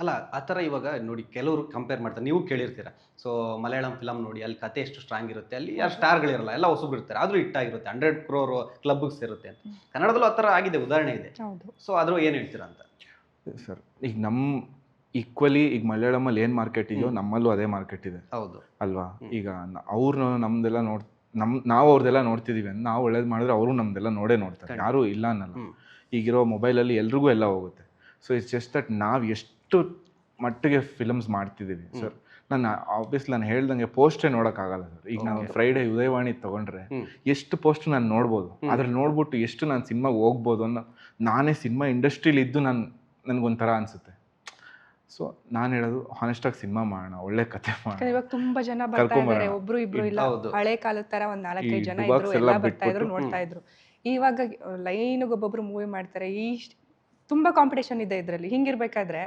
ಅಲ್ಲ ಆ ಥರ ಇವಾಗ ನೋಡಿ ಕೆಲವರು ಕಂಪೇರ್ ಮಾಡ್ತಾರೆ, ನೀವು ಕೇಳಿರ್ತೀರ. ಸೊ ಮಲಯಾಳಂ ಫಿಲಮ್ ನೋಡಿ ಅಲ್ಲಿ ಕತೆ ಎಷ್ಟು ಸ್ಟ್ರಾಂಗ್ ಇರುತ್ತೆ, ಅಲ್ಲಿ ಯಾರು ಸ್ಟಾರ್ಗಳಿರಲ್ಲ, ಎಲ್ಲ ಹೊಸಬ್ರು ಇರ್ತಾರೆ, ಆದರೂ ಹಿಟ್ ಆಗಿರುತ್ತೆ, 100 ಕ್ರೋರ್ ಕ್ಲಬ್ಗೆ ಸೇರುತ್ತೆ ಅಂತ. ಕನ್ನಡದಲ್ಲೂ ಆ ಥರ ಆಗಿದೆ, ಉದಾಹರಣೆ ಇದೆ. ಹೌದು. ಸೊ ಆದರೂ ಏನು ಹೇಳ್ತೀರಾ ಅಂತ. ಸರ್ ಈಗ ನಮ್ಮ ಈಕ್ವಲಿ ಈಗ ಮಲಯಾಳಮಲ್ಲಿ ಏನು ಮಾರ್ಕೆಟ್ ಇದೆಯೋ ನಮ್ಮಲ್ಲೂ ಅದೇ ಮಾರ್ಕೆಟ್ ಇದೆ. ಹೌದು ಅಲ್ವಾ? ಈಗ ಅವ್ರನ್ನ ನಮ್ದೆಲ್ಲ ನಾವು ಅವ್ರದ್ದೆಲ್ಲ ನೋಡ್ತಿದೀವಿ ಅಂತ ನಾವು ಒಳ್ಳೇದು ಮಾಡಿದ್ರೆ ಅವರು ನಮ್ದೆಲ್ಲ ನೋಡ್ತಾರೆ, ಯಾರು ಇಲ್ಲ ಅನ್ನಲ್ಲ. ಈಗಿರೋ ಮೊಬೈಲಲ್ಲಿ ಎಲ್ರಿಗೂ ಎಲ್ಲ ಹೋಗುತ್ತೆ. ಸೊ ಇಟ್ಸ್ ಜಸ್ಟ್ ದಟ್ ನಾವು ಎಷ್ಟು ಮಟ್ಟಿಗೆ ಫಿಲಮ್ಸ್ ಮಾಡ್ತಿದ್ದೀವಿ ಸರ್. ನಾನು ಹೇಳ್ದಂಗೆ ಪೋಸ್ಟೇ ನೋಡೋಕ್ಕಾಗಲ್ಲ ಸರ್. ಈಗ ನಾನು ಫ್ರೈಡೇ ಉದಯವಾಣಿ ತೊಗೊಂಡ್ರೆ ಎಷ್ಟು ಪೋಸ್ಟ್ ನಾನು ನೋಡ್ಬೋದು, ಅದ್ರಲ್ಲಿ ನೋಡ್ಬಿಟ್ಟು ಎಷ್ಟು ನಾನು ಸಿನಿಮಾಗೆ ಹೋಗ್ಬೋದು ಅನ್ನೋ, ನಾನೇ ಸಿನಿಮಾ ಇಂಡಸ್ಟ್ರೀಲಿ ಇದ್ದು ನನಗೊಂಥರ ಅನಿಸುತ್ತೆ. ಸೊ ನಾನು ಹೇಳೋದು ಹಾನೆಸ್ಟಾಗಿ ಸಿನಿಮಾ ಮಾಡೋಣ, ಒಳ್ಳೆ ಕತೆ ಮಾಡೋಣ. ಇವಾಗ ತುಂಬಾ ಜನ ಬರ್ತಾ ಇದ್ದಾರೆ, ಒಬ್ರು ಇಬ್ರು ಇಲ್ಲ, ಹಳೆ ಕಾಲದ ತರ ಒಂದ್ 4-5 ಜನ ಇದ್ರು, ಎಲ್ಲ ಬರ್ತಾ ಇದ್ರು, ನೋಡ್ತಾ ಇದ್ರು. ಇವಾಗ ಲೈನ್ಗೆ ಒಬ್ಬೊಬ್ರು ಮೂವಿ ಮಾಡ್ತಾರೆ. ತುಂಬಾ ಕಾಂಪಿಟೇಷನ್ ಇದೆ ಇದ್ರಲ್ಲಿ. ಹಿಂಗಿರ್ಬೇಕಾದ್ರೆ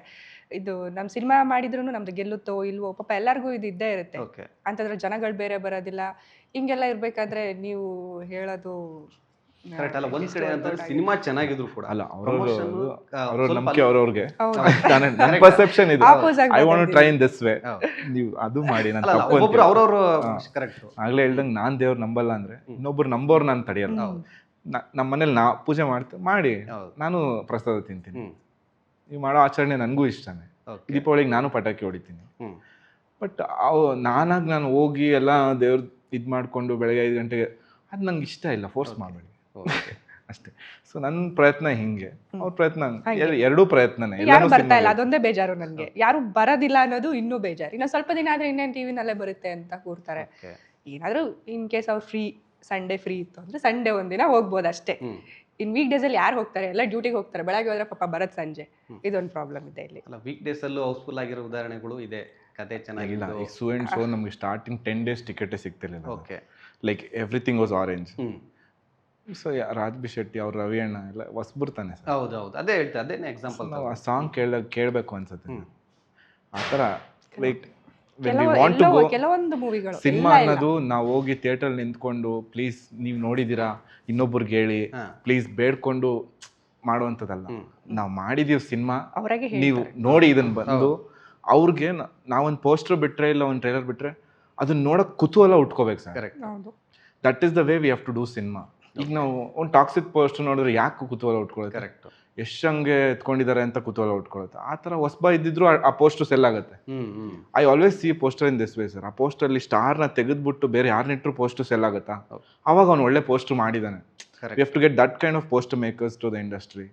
ಇದು ನಮ್ ಸಿನಿಮಾ ಮಾಡಿದ್ರು ನಮ್ದು ಗೆಲ್ಲುತ್ತೋ ಇಲ್ವೋ ಪಾಪ ಎಲ್ಲರಿಗೂ ಇದು ಇದ್ದೇ ಇರುತ್ತೆ. ಅಂತಂದ್ರೆ ಜನಗಳು ಬೇರೆ ಬರೋದಿಲ್ಲ. ಹಿಂಗೆಲ್ಲ ಇರ್ಬೇಕಾದ್ರೆ ನೀವು ಹೇಳೋದು ಕರೆಕ್ಟ್ ಅಲ್ಲ. ಒಂದ್ ಕಡೆ ಅಂತ ಸಿನಿಮಾ ಚೆನ್ನಾಗಿದ್ರು ಕೂಡ ಅಲ್ಲ, ಅವ್ರ ನಂಬಿಕೆ ಅವ್ರವ್ರಿಗೆ ಪರ್ಸೆಪ್ಷನ್ ಇದೆ. I want to try in this way, ನೀವು ಅದು ಮಾಡಿ. ನಾನು ತಪ್ಪು ಅಂತೀನಿ. ಅವ್ರವ್ರು ಕರೆಕ್ಟ್. ಆಗ್ಲೇ ಹೇಳ್ದಂಗೆ ನಾನ್ ದೇವ್ರು ನಂಬಲ್ಲ ಅಂದ್ರೆ ಇನ್ನೊಬ್ರು ನಂಬೋರು ನಾನು ತಡೆಯಲ್ಲ. ನಮ್ಮ ಮನೇಲಿ ಪೂಜೆ ಮಾಡಿ ನಾನು ಪ್ರಸಾದ ತಿಂತೀನಿ. ನೀವು ಮಾಡೋ ಆಚರಣೆ ನನಗೂ ಇಷ್ಟನೇ. ದೀಪಾವಳಿಗೆ ನಾನು ಪಟಾಕಿ ಹೊಡಿತೀನಿ. ಬಟ್ ನಾನು ಹೋಗಿ ಎಲ್ಲ ದೇವ್ರ ಇದು ಮಾಡ್ಕೊಂಡು ಬೆಳಗ್ಗೆ 5 ಗಂಟೆಗೆ ಅದು ನಂಗೆ ಇಷ್ಟ ಇಲ್ಲ. ಫೋರ್ಸ್ ಮಾಡಬೇಡಿ ಅಷ್ಟೇ. ಸೊ ನನ್ನ ಪ್ರಯತ್ನ ಹಿಂಗೆ, ಅವ್ರ ಪ್ರಯತ್ನ ಎರಡೂ ಪ್ರಯತ್ನನೇ. ಯಾರು ಬರ್ತಾ ಇಲ್ಲ ಅದೊಂದೇ ಬೇಜಾರು ನನಗೆ. ಯಾರು ಬರೋದಿಲ್ಲ ಅನ್ನೋದು ಇನ್ನೂ ಬೇಜಾರು. ಇನ್ನು ಸ್ವಲ್ಪ ದಿನ ಆದ್ರೆ ಇನ್ನೇನು ಟಿವಿನಲ್ಲೇ ಬರುತ್ತೆ ಅಂತ ಕೂರ್ತಾರೆ. ಏನಾದರೂ ಇನ್ ಕೇಸ್ ಅವ್ರು ಸಂಡೇ ಫ್ರೀ ಇತ್ತು ಅಂದ್ರೆ ಸಂಡೇ ಒಂದಿನ ಹೋಗ್ಬೋದು ಅಷ್ಟೇ. ಇನ್ ವೀಕ್ ಡೇಸ್ ಅಲ್ಲಿ ಯಾರು ಹೋಗ್ತಾರೆ? ಎಲ್ಲ ಡ್ಯೂಟಿಗೆ ಹೋಗ್ತಾರೆ. ಬೆಳಗ್ಗೆ ಹೋದ್ರೆ ಪಾಪ ಬರತ್ ಸಂಜೆ. ಇದೊಂದು ಪ್ರಾಬ್ಲಮ್ ಇದೆ ಇಲ್ಲಿ. ಅಲ್ಲ, ವೀಕ್ ಡೇಸ್ ಅಲ್ಲೂ ಹೌಸ್ಫುಲ್ ಆಗಿರೋ ಉದಾಹರಣೆಗಳು ಇದೆ. ಕತೆ ಚೆನ್ನಾಗಿಲ್ಲ. ಈಗ ಸೋ ಅಂಡ್ ಸೋ ನಮ್ಗೆ ಸ್ಟಾರ್ಟಿಂಗ್ 10 days ಟಿಕೆಟೇ ಸಿಗ್ತಿರ್ಲಿಲ್ಲ. Okay, like everything was arranged. So Raj B Shetty ಅವ್ರು, ರವಿ ಅಣ್ಣ ಎಲ್ಲ ಹೊಸಬರ್ತಾನೆ ಸರ್. ಹೌದು, ಅದೇ ಹೇಳ್ತಾ, ಅದೇನೇ ಎಕ್ಸಾಂಪಲ್. ನಾವು ಆ ಸಾಂಗ್ ಕೇಳಬೇಕು ಅನ್ಸುತ್ತೆ. ಆ ಥರ ಲೈಕ್ ಕೆಲವೊಂದು ಮೂವಿಗಳು ಸಿನಿಮಾ ಅನ್ನೋದು ನಾವು ಹೋಗಿ ಥಿಯೇಟರ್ ನಿಂತ್ಕೊಂಡು ಪ್ಲೀಸ್ ನೀವು ನೋಡಿದೀರಾ ಇನ್ನೊಬ್ರಿಗೆ ಹೇಳಿ ಪ್ಲೀಸ್ ಬೇಡ್ಕೊಂಡು ಮಾಡುವಂಥದ್ದಲ್ಲ. ನಾವು ಮಾಡಿದೀವಿ ಸಿನಿಮಾ, ನೀವು ನೋಡಿ ಇದನ್ನ ಬಂದು ಅವ್ರಿಗೆ ನಾವೊಂದು ಪೋಸ್ಟರ್ ಬಿಟ್ರೆ ಇಲ್ಲ ಒಂದು ಟ್ರೈಲರ್ ಬಿಟ್ರೆ ಅದನ್ನ ನೋಡಕ್ ಕುತೂಹಲ ಉಟ್ಕೋಬೇಕು sir. That is the way we have to do cinema. ಈಗ ನಾವು ಒಂದು ಟಾಕ್ಸಿಕ್ ಪೋಸ್ಟರ್ ನೋಡಿದ್ರೆ ಯಾಕೆ ಕುತೂಹಲ ಉಟ್ಕೊಳ್ಳೋದು? ಕರೆಕ್ಟ್. ಎಷ್ಟು ಹಂಗೆ ಎತ್ಕೊಂಡಿದ್ದಾರೆ ಅಂತ ಕುತೂಹಲ ಉಟ್ಕೊಳ್ಳುತ್ತೆ. ಆ ಥರ ಹೊಸಬ ಇದ್ದಿದ್ರು ಆ ಪೋಸ್ಟರ್ ಸೆಲ್ ಆಗುತ್ತೆ. I always C poster in this way sir. ಆ ಪೋಸ್ಟರ್ಲಿ ಸ್ಟಾರ್ನ ತೆಗೆದ್ಬಿಟ್ಟು ಬೇರೆ ಯಾರನ್ನಿಟ್ರು ಪೋಸ್ಟರ್ ಸೆಲ್ ಆಗುತ್ತಾ? ಅವಾಗ ಅವ್ನು ಒಳ್ಳೆ ಪೋಸ್ಟರ್ ಮಾಡಿದ್ದಾನೆ. We have to get that kind of poster makers to the industry.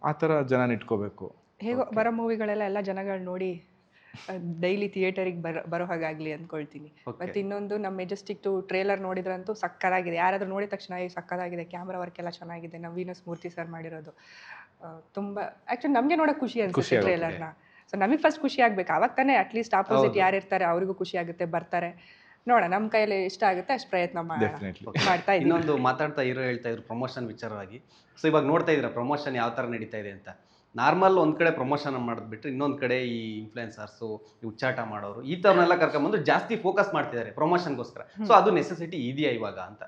ಆ ಥರ ಜನ ಇಟ್ಕೋಬೇಕು. ಹೇಗೋ ಬರೋ ಮೂವಿಗಳೆಲ್ಲ ಎಲ್ಲ ಜನಗಳು ನೋಡಿ ಡೈಲಿ ಥಿಯೇಟರಿಗೆ ಬರೋ ಹಾಗಾಗ್ಲಿ ಅಂದ್ಕೊಳ್ತೀನಿ. ಮತ್ತೆ ಇನ್ನೊಂದು ನಮ್ಮ ಮೆಜೆಸ್ಟಿಕ್ ಟ್ರೇಲರ್ ನೋಡಿದ್ರಂತೂ ಸಕ್ಕತ್ತಾಗಿದೆ. ಯಾರಾದ್ರೂ ನೋಡಿದ ತಕ್ಷಣ ಸಕ್ಕತ್ತಾಗಿದೆ, ಕ್ಯಾಮ್ರಾ ವರ್ಕ್ ಎಲ್ಲ ಚೆನ್ನಾಗಿದೆ. ನಾವು ವೀನಸ್ ಮೂರ್ತಿ ಸರ್ ಮಾಡಿರೋದು ತುಂಬಾ ಆಕ್ಚುಲಿ ನಮಗೆ ನೋಡೋಕೆ ಖುಷಿ ಅನ್ಸುತ್ತೆ ಟ್ರೇಲರ್ನ. ಸೊ ನಮಗೆ ಫಸ್ಟ್ ಖುಷಿ ಆಗ್ಬೇಕು, ಅವಾಗ ತಾನೇ ಅಟ್ಲೀಸ್ಟ್ ಆಪೋಸಿಟ್ ಯಾರಿರ್ತಾರೆ ಅವರಿಗೂ ಖುಷಿ ಆಗುತ್ತೆ, ಬರ್ತಾರೆ. ನೋಡ ನಮ್ಮ ಕೈಯಲ್ಲಿ ಇಷ್ಟ ಆಗುತ್ತೆ ಅಷ್ಟು ಪ್ರಯತ್ನ ಮಾಡ್ತಾ ಇದ್ದೀವಿ. ಇನ್ನೊಂದು ಮಾತಾಡ್ತಾ ಹೇಳ್ತಾ ಇದ್ರು ಪ್ರಮೋಷನ್ ವಿಚಾರವಾಗಿ. ಸೊ ಇವಾಗ ನೋಡ್ತಾ ಇದ್ದೀರಾ ಪ್ರಮೋಷನ್ ಯಾವ ಥರ ನಡೀತಾ ಇದೆ ಅಂತ. ನಾರ್ಮಲ್ ಒಂದು ಕಡೆ ಪ್ರಮೋಷನ್ ಮಾಡಿದ್ಬಿಟ್ರೆ ಇನ್ನೊಂದು ಕಡೆ ಈ ಇನ್ಫ್ಲುಯೆನ್ಸರ್ಸು, ಈ ಉಚ್ಚಾಟ ಮಾಡೋರು, ಈ ಥರನ್ನೆಲ್ಲ ಕರ್ಕೊಂಬಂದು ಜಾಸ್ತಿ ಫೋಕಸ್ ಮಾಡ್ತಿದ್ದಾರೆ ಪ್ರಮೋಷನ್ಗೋಸ್ಕರ. ಸೊ ಅದು ನೆಸೆಸಿಟಿ ಇದೆಯಾ ಇವಾಗ ಅಂತ?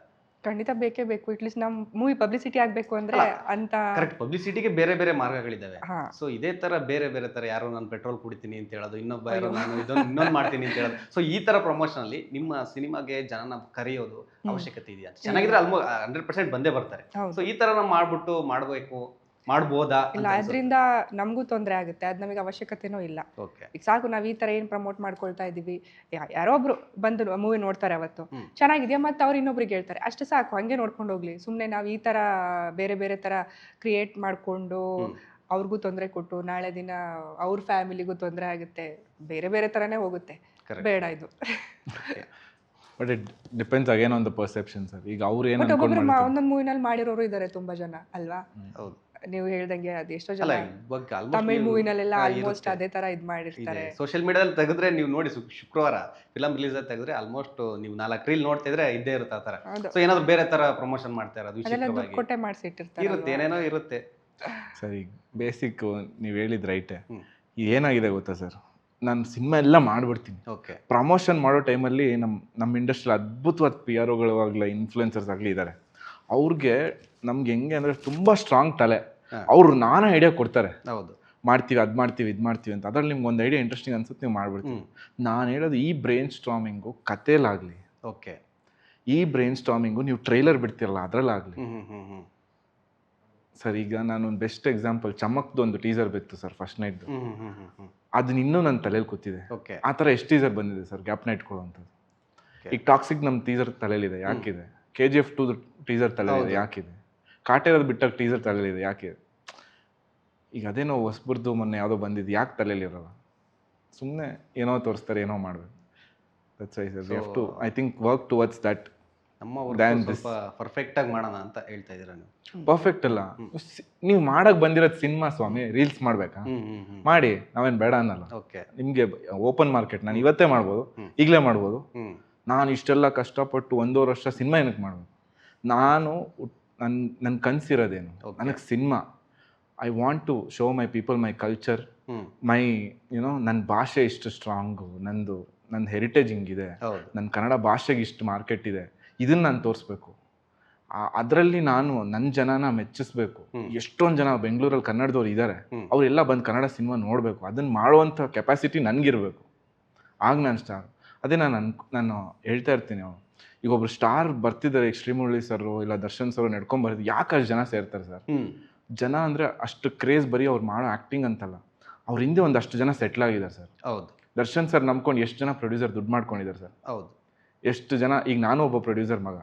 ಖಂಡಿತ ಬೇಕೇ ಬೇಕು. ಅಟ್ಲೀಸ್ಟ್ ನಮ್ಮ ಮೂವಿ ಪಬ್ಲಿಸಿಟಿ ಆಗಬೇಕು ಅಂದ್ರೆ ಅಂತ. ಕರೆಕ್ಟ್, ಪಬ್ಲಿಸಿಟಿಗೆ ಬೇರೆ ಬೇರೆ ಮಾರ್ಗಗಳಿದ್ದಾವೆ. ಸೊ ಇದೇ ತರ ಬೇರೆ ಬೇರೆ ತರ, ಯಾರೋ ನಾನು ಪೆಟ್ರೋಲ್ ಕುಡಿತೀನಿ ಅಂತ ಹೇಳೋದು, ಇನ್ನೊಬ್ಬ ಯಾರೋ ನಾನು ಇನ್ನೊಂದು ಮಾಡ್ತೀನಿ ಅಂತ ಹೇಳೋದು. ಸೊ ಈ ತರ ಪ್ರಮೋಷನ್ ಅಲ್ಲಿ ನಿಮ್ಮ ಸಿನಿಮಾಗೆ ಜನನ ಕರೆಯೋದು ಅವಶ್ಯಕತೆ ಇದೆಯಾ? ಚೆನ್ನಾಗಿದ್ರೆ 100% ಬಂದೇ ಬರ್ತಾರೆ. ಸೊ ಈ ತರ ನಾವು ಮಾಡ್ಬೋದಾ? ಇಲ್ಲ, ಅದರಿಂದ ನಮಗೂ ತೊಂದರೆ ಆಗುತ್ತೆ. ಅದು ನಮಗೆ ಅವಶ್ಯಕತೆನೂ ಇಲ್ಲ. ಈಗ ಸಾಕು ನಾವು ಈ ತರ ಏನ್ ಪ್ರಮೋಟ್ ಮಾಡ್ಕೊಳ್ತಾ ಇದೀವಿ, ಯಾರೋ ಒಬ್ರು ಬಂದು ಮೂವಿ ನೋಡ್ತಾರೆ, ಅವತ್ತು ಚೆನ್ನಾಗಿದೆಯಾ ಮತ್ತೆ ಅವ್ರು ಇನ್ನೊಬ್ರಿಗೆ ಹೇಳ್ತಾರೆ, ಅಷ್ಟು ಸಾಕು, ಹಂಗೆ ನೋಡ್ಕೊಂಡು ಹೋಗ್ಲಿ. ಸುಮ್ನೆ ನಾವು ಈ ತರ ಬೇರೆ ಬೇರೆ ತರ ಕ್ರಿಯೇಟ್ ಮಾಡ್ಕೊಂಡು ಅವ್ರಿಗೂ ತೊಂದರೆ ಕೊಟ್ಟು ನಾಳೆ ದಿನ ಅವ್ರ ಫ್ಯಾಮಿಲಿಗೂ ತೊಂದರೆ ಆಗುತ್ತೆ, ಬೇರೆ ಬೇರೆ ತರನೇ ಹೋಗುತ್ತೆ. ಬೇಡ ಇದು. But it depends again on the perception sir. ಈಗ ಅವ್ರು ಏನು ಒಂದೊಂದು ಮೂವಿನಲ್ಲಿ ಮಾಡಿರೋರು ಇದ್ದಾರೆ ತುಂಬಾ ಜನ ಅಲ್ವಾ? ಹೌದು, ನೀವು ಹೇಳ್ದಂಗೆ ಅದು ಎಷ್ಟೋ ಜನ ತಮಿಳ್ ಮೂವಿನಲ್ಲೆಲ್ಲ ಆಲ್ಮೋಸ್ಟ್ ಅದೇ ತರ ಇದ್ ಮಾಡಿರ್ತಾರೆ. ಸೋಷಿಯಲ್ ಮೀಡಿಯಾದಲ್ಲಿ ತೆಗೆದ್ರೆ ನೀವು ನೋಡಿ, ಶುಕ್ರವಾರ ಫಿಲಂ ರಿಲೀಸ್ ತೆಗೆದ್ರೆ ಆಲ್ಮೋಸ್ಟ್ ನೀವು 4 ರೀಲ್ ನೋಡ್ತಾ ಇದ್ರೆ ಇದ್ದೇ ಇರುತ್ತೆ ಆ ತರ. ಸೊ ಏನಾದ್ರು ಬೇರೆ ತರ ಪ್ರಮೋಷನ್ ಮಾಡ್ತಾ ಇರೋದು ಕೊಟ್ಟೆ ಮಾಡಿಸಿಟ್ಟಿರ್ತಾರೆ, ಇರುತ್ತೆ, ಏನೇನೋ ಇರುತ್ತೆ. ಸರಿ, ಬೇಸಿಕ್ ನೀವು ಹೇಳಿದ್ ರೈಟೇ. ಏನಾಗಿದೆ ಗೊತ್ತಾ ಸರ್, ನಾನು ಸಿನಿಮಾ ಎಲ್ಲ ಮಾಡ್ಬಿಡ್ತೀನಿ. ಪ್ರಮೋಷನ್ ಮಾಡೋ ಟೈಮಲ್ಲಿ ನಮ್ಮ ಇಂಡಸ್ಟ್ರಿ ಅದ್ಭುತವಾದ PR ಆಗಲಿ ಇನ್ಫ್ಲುಯೆನ್ಸರ್ಸ್ ಆಗಲಿ ಇದ್ದಾರೆ. ಅವ್ರಿಗೆ ನಮ್ಗೆ ಹೆಂಗೆ ಅಂದರೆ ತುಂಬ ಸ್ಟ್ರಾಂಗ್ ತಲೆ. ಅವ್ರು ನಾನಾ ಐಡಿಯಾ ಕೊಡ್ತಾರೆ. ಹೌದು, ಮಾಡ್ತೀವಿ ಅದು ಮಾಡ್ತೀವಿ ಇದು ಮಾಡ್ತೀವಿ ಅಂತ. ಅದ್ರಲ್ಲಿ ನಿಮ್ಗೆ ಒಂದು ಐಡಿಯಾ ಇಂಟ್ರೆಸ್ಟಿಂಗ್ ಅನ್ಸುತ್ತೆ, ನೀವು ಮಾಡ್ಬಿಡ್ತೀವಿ. ನಾನು ಹೇಳೋದು ಈ ಬ್ರೈನ್ ಸ್ಟಾರ್ಮಿಂಗು ಕಥೆಲಾಗಲಿ, ಓಕೆ, ಈ ಬ್ರೈನ್ ಸ್ಟಾರ್ಮಿಂಗು ನೀವು ಟ್ರೈಲರ್ ಬಿಡ್ತಿರಲ್ಲ ಅದರಲ್ಲಾಗಲಿ. ಸರ್ ಈಗ ನಾನು ಒಂದು ಬೆಸ್ಟ್ ಎಕ್ಸಾಂಪಲ್, ಚಮಕ್ದು ಒಂದು ಟೀಸರ್ ಬಿತ್ತು ಸರ್ ಫಸ್ಟ್ ನೈಟ್ದು, ಅದನ್ನ ಇನ್ನೂ ನನ್ನ ತಲೆಯಲ್ಲಿ ಕೂತಿದೆ. ಓಕೆ, ಆ ಥರ ಎಷ್ಟು ಟೀಸರ್ ಬಂದಿದೆ ಸರ್ ಗ್ಯಾಪ್ ನೈಟ್ ಕೊಡುವಂಥದ್ದು. ಈಗ ಟಾಕ್ಸಿಕ್ ನಮ್ಮ ಟೀಸರ್ ತಲೆಯಲ್ಲಿದೆ, ಯಾಕಿದೆ? KGF 2 ಟೀಸರ್ ತಲೆಯಲ್ಲಿದೆ, ಯಾಕಿದೆ? ಕಾಟೇರದು ಬಿಟ್ಟಾಗ ಟೀಸರ್ ತಲೆಯಲ್ಲಿದೆ, ಯಾಕಿದೆ? ಈಗ ಅದೇನೋ ಹೊಸಬ್ರದ್ದು ಮೊನ್ನೆ ಯಾವುದೋ ಬಂದಿದ್ದು, ಯಾಕೆ ತಲೆಯಲ್ಲಿರೋಲ್ಲ? ಸುಮ್ಮನೆ ಏನೋ ತೋರಿಸ್ತಾರೆ, ಏನೋ ಮಾಡಬೇಕು. That's why sir we have to I think work towards that. ನಮ್ಮ ಸ್ವಲ್ಪ ಪರ್ಫೆಕ್ಟಾಗಿ ಮಾಡೋಣ ಅಂತ ಹೇಳ್ತಾ ಇದ್ದೀರಾ ನೀವು? ಪರ್ಫೆಕ್ಟ್ ಅಲ್ಲ, ನೀವು ಮಾಡಕ್ಕೆ ಬಂದಿರೋದು ಸಿನಿಮಾ ಸ್ವಾಮಿ, ರೀಲ್ಸ್ ಮಾಡಬೇಕಾ? ಮಾಡಿ, ನಾವೇನು ಬೇಡ ಅನ್ನಲ್ಲ. ಓಕೆ, ನಿಮಗೆ ಓಪನ್ ಮಾರ್ಕೆಟ್, ನಾನು ಇವತ್ತೇ ಮಾಡ್ಬೋದು, ಈಗಲೇ ಮಾಡ್ಬೋದು. ನಾನು ಇಷ್ಟೆಲ್ಲ ಕಷ್ಟಪಟ್ಟು 1.5 ವರ್ಷ ಸಿನಿಮಾ ಏನಕ್ಕೆ ಮಾಡಬೇಕು? ನಾನು ನನ್ನ ಕನಸಿರೋದೇನು? ನನಗೆ cinema. I want to show my people my culture, my ನನ್ನ ಭಾಷೆ ಇಷ್ಟು ಸ್ಟ್ರಾಂಗು, ನನ್ನ ಹೆರಿಟೇಜ್ ಹಿಂಗಿದೆ, ನನ್ನ ಕನ್ನಡ ಭಾಷೆಗೆ ಇಷ್ಟು ಮಾರ್ಕೆಟ್ ಇದೆ, ಇದನ್ನು ನಾನು ತೋರಿಸ್ಬೇಕು. ಅದರಲ್ಲಿ ನಾನು ನನ್ನ ಜನನ ಮೆಚ್ಚಿಸ್ಬೇಕು. ಎಷ್ಟೊಂದು ಜನ ಬೆಂಗಳೂರಲ್ಲಿ ಕನ್ನಡದವ್ರು ಇದ್ದಾರೆ, ಅವರೆಲ್ಲ ಬಂದು ಕನ್ನಡ ಸಿನಿಮಾ ನೋಡಬೇಕು. ಅದನ್ನು ಮಾಡುವಂಥ ಕೆಪಾಸಿಟಿ ನನಗಿರಬೇಕು. ಆಗ ನಾನು ಸ್ಟಾರ್. ಅದೇ ನಾನು ಹೇಳ್ತಾ ಇರ್ತೀನಿ, ಈಗ ಒಬ್ರು ಸ್ಟಾರ್ ಬರ್ತಿದ್ದಾರೆ, ಈಗ ಶ್ರೀಮುರಳಿ ಸರ್ ಇಲ್ಲ ದರ್ಶನ್ ಸರ್ ನಡ್ಕೊಂಬರ್ದು, ಯಾಕೆ ಅಷ್ಟು ಜನ ಸೇರ್ತಾರೆ ಸರ್? ಜನ ಅಂದರೆ ಅಷ್ಟು ಕ್ರೇಜ್ ಬರೀ ಅವ್ರು ಮಾಡೋ ಆ್ಯಕ್ಟಿಂಗ್ ಅಂತಲ್ಲ, ಅವ್ರ ಹಿಂದೆ ಒಂದಷ್ಟು ಜನ ಸೆಟ್ಲ್ ಆಗಿದ್ದಾರೆ ಸರ್. ಹೌದು, ದರ್ಶನ್ ಸರ್ ನಂಬ್ಕೊಂಡು ಎಷ್ಟು ಜನ ಪ್ರೊಡ್ಯೂಸರ್ ದುಡ್ಡು ಮಾಡ್ಕೊಂಡಿದ್ದಾರೆ ಸರ್. ಹೌದು, ಎಷ್ಟು ಜನ. ಈಗ ನಾನು ಒಬ್ಬ ಪ್ರೊಡ್ಯೂಸರ್ ಮಗ,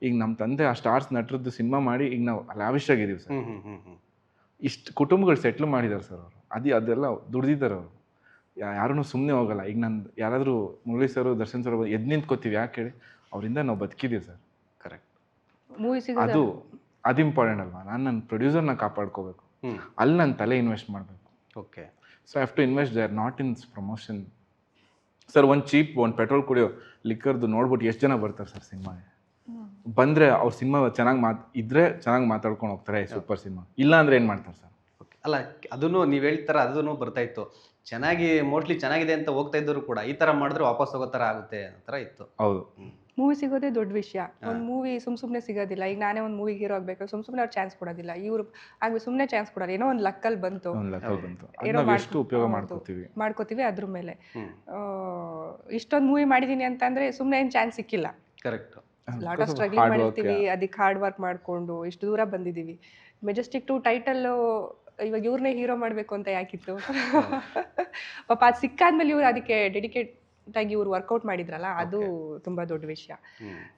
ಈಗ ನಮ್ಮ ತಂದೆ ಆ ಸ್ಟಾರ್ಸ್ ನಟರದ್ದು ಸಿನಿಮಾ ಮಾಡಿ ಈಗ ನಾವು ಲ್ಯಾವಿಶ್ ಆಗಿದ್ದೀವಿ ಸರ್. ಇಷ್ಟು ಕುಟುಂಬಗಳು ಸೆಟ್ಲ್ ಮಾಡಿದ್ದಾರೆ ಸರ್ ಅವರು. ಅದೆಲ್ಲ ದುಡ್ದಿದ್ದಾರೆ ಅವರು. ಯಾರೂ ಸುಮ್ಮನೆ ಹೋಗಲ್ಲ. ಈಗ ನಾನು ಯಾರಾದರೂ ಮುರಳಿ ಸರ್ ದರ್ಶನ್ ಸರ್ ಎದ್ದು ನಿಂತ್ಕೋತೀವಿ, ಯಾಕೆ ಹೇಳಿ? ಅವರಿಂದ ನಾವು ಬದುಕಿದ್ದೀವಿ ಸರ್. ಕರೆಕ್ಟ್. ಅದು ಇಂಪಾರ್ಟೆಂಟ್ ಅಲ್ವಾ? ನಾನು ನನ್ನ ಪ್ರೊಡ್ಯೂಸರ್ನ ಕಾಪಾಡ್ಕೋಬೇಕು, ಅಲ್ಲಿ ನನ್ನ ತಲೆ ಇನ್ವೆಸ್ಟ್ ಮಾಡಬೇಕು. Okay, so I have to invest there, not in promotion. Sir ಒಂದು ಚೀಪ್ ಒಂದು ಪೆಟ್ರೋಲ್ ಕುಡಿಯೋ ಲಿಕ್ಕರ್ದು ನೋಡ್ಬಿಟ್ಟು ಎಷ್ಟು ಜನ ಬರ್ತಾರೆ ಸರ್ ಸಿನಿಮಾಗೆ? ಬಂದರೆ ಅವ್ರ ಸಿನಿಮಾ ಚೆನ್ನಾಗಿ ಇದ್ರೆ ಚೆನ್ನಾಗಿ ಮಾತಾಡ್ಕೊಂಡು ಹೋಗ್ತಾರೆ, ಸೂಪರ್ ಸಿನಿಮಾ. ಇಲ್ಲ ಅಂದರೆ ಏನು ಮಾಡ್ತಾರೆ ಸರ್? ಓಕೆ, ಅಲ್ಲ ಅದನ್ನು ನೀವು ಹೇಳ್ತಾರೆ, ಅದನ್ನು ಬರ್ತಾ ಇತ್ತು ಚೆನ್ನಾಗಿ, ಮೋಸ್ಟ್ಲಿ ಚೆನ್ನಾಗಿದೆ ಅಂತ ಹೋಗ್ತಾ ಇದ್ದರು ಕೂಡ ಈ ಥರ ಮಾಡಿದ್ರೆ ವಾಪಸ್ ಹೋಗೋ ಥರ ಆಗುತ್ತೆ ಆ ಥರ ಇತ್ತು. ಹೌದು, ಮೂವಿ ಸಿಗೋದೇ ದೊಡ್ಡ ವಿಷಯ. ಒಂದು ಮೂವಿ ಸುಮ್ಮನೆ ಸಿಗೋದಿಲ್ಲ. ಈಗ ನಾನೇ ಒಂದು ಮೂವಿಗೆ ಹೀರೋ ಆಗಬೇಕು, ಸುಮ್ಮನೆ ಅವ್ರು ಚಾನ್ಸ್ ಕೊಡೋದಿಲ್ಲ. ಇವ್ರು ಆಗ ಸುಮ್ಮನೆ ಚಾನ್ಸ್ ಕೊಡೋಲ್ಲ, ಏನೋ ಒಂದು ಲಕ್ಕಲ್ಲಿ ಬಂತು, ಏನೋ ಉಪಯೋಗ ಮಾಡ್ಕೋತೀವಿ ಅದ್ರ ಮೇಲೆ. ಇಷ್ಟೊಂದು ಮೂವಿ ಮಾಡಿದೀನಿ ಅಂತಂದ್ರೆ ಸುಮ್ಮನೆ ಏನು ಚಾನ್ಸ್ ಸಿಕ್ಕಿಲ್ಲ. ಕರೆಕ್ಟ್. ಲಾಟ್ ಆಫ್ ಸ್ಟ್ರಗ್ಲಿಂಗ್ ಮಾಡಿರ್ತೀವಿ, ಅದಕ್ಕೆ ಹಾರ್ಡ್ ವರ್ಕ್ ಮಾಡಿಕೊಂಡು ಇಷ್ಟು ದೂರ ಬಂದಿದ್ದೀವಿ. ಮೆಜೆಸ್ಟಿಕ್ 2 ಟೈಟಲ್ಲು ಇವಾಗ ಇವ್ರನ್ನೇ ಹೀರೋ ಮಾಡಬೇಕು ಅಂತ ಯಾಕಿತ್ತು? ಪಾಪ ಅದು ಸಿಕ್ಕಾದ್ಮೇಲೆ ಇವ್ರು ಅದಕ್ಕೆ ಡೆಡಿಕೇಟ್ ಆಗಿ ಇವ್ರು ವರ್ಕೌಟ್ ಮಾಡಿದ್ರಲ್ಲ, ಅದು ತುಂಬಾ ದೊಡ್ಡ ವಿಷಯ.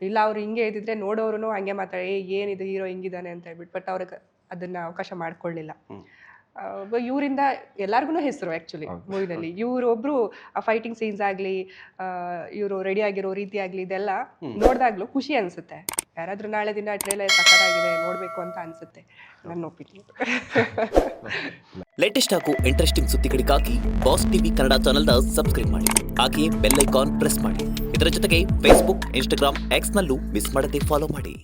ಇಲ್ಲ ಅವ್ರು ಹಿಂಗೆ ಇದ್ದಿದ್ರೆ ನೋಡೋರು ಹಂಗೆ ಮಾತಾಡಿ ಏನಿದು ಹೀರೋ ಹಿಂಗಿದ್ದಾನೆ ಅಂತ ಹೇಳ್ಬಿಟ್ಟು, ಬಟ್ ಅವ್ರಿಗೆ ಅದನ್ನ ಅವಕಾಶ ಮಾಡ್ಕೊಳ್ಳಿಲ್ಲ. ಇವರಿಂದ ಎಲ್ಲಾರ್ಗು ಹೆಸರು ಆ್ಯಕ್ಚುಲಿ ಮೂವಿನಲ್ಲಿ. ಇವ್ರೊಬ್ರು ಆ ಫೈಟಿಂಗ್ ಸೀನ್ಸ್ ಆಗಲಿ, ಇವರು ರೆಡಿ ಆಗಿರೋ ರೀತಿ ಆಗಲಿ, ಇದೆಲ್ಲ ನೋಡಿದಾಗ್ಲೂ ಖುಷಿ ಅನಿಸುತ್ತೆ. ಯಾರಾದರೂ ನಾಳೆ ದಿನ ಟ್ರೇಲರ್ ಸಕ್ಕತ್ತಾಗಿದೆ ನೋಡಬೇಕು ಅಂತ ಅನಿಸುತ್ತೆ, ನನ್ನ ಒಪಿನಿಯನ್. ಲೇಟೆಸ್ಟ್ ಹಾಗೂ ಇಂಟ್ರೆಸ್ಟಿಂಗ್ ಸುದ್ದಿಗಳಿಗಾಗಿ ಬಾಸ್ ಟಿವಿ ಕನ್ನಡ ಚಾನೆಲ್ನ ಸಬ್ಸ್ಕ್ರೈಬ್ ಮಾಡಿ, ಹಾಗೆಯೇ ಬೆಲ್ ಐಕಾನ್ ಪ್ರೆಸ್ ಮಾಡಿ. ಇದರ ಜೊತೆಗೆ ಫೇಸ್ಬುಕ್, ಇನ್ಸ್ಟಾಗ್ರಾಮ್, ಎಕ್ಸ್ನಲ್ಲೂ ಮಿಸ್ ಮಾಡದೆ ಫಾಲೋ ಮಾಡಿ.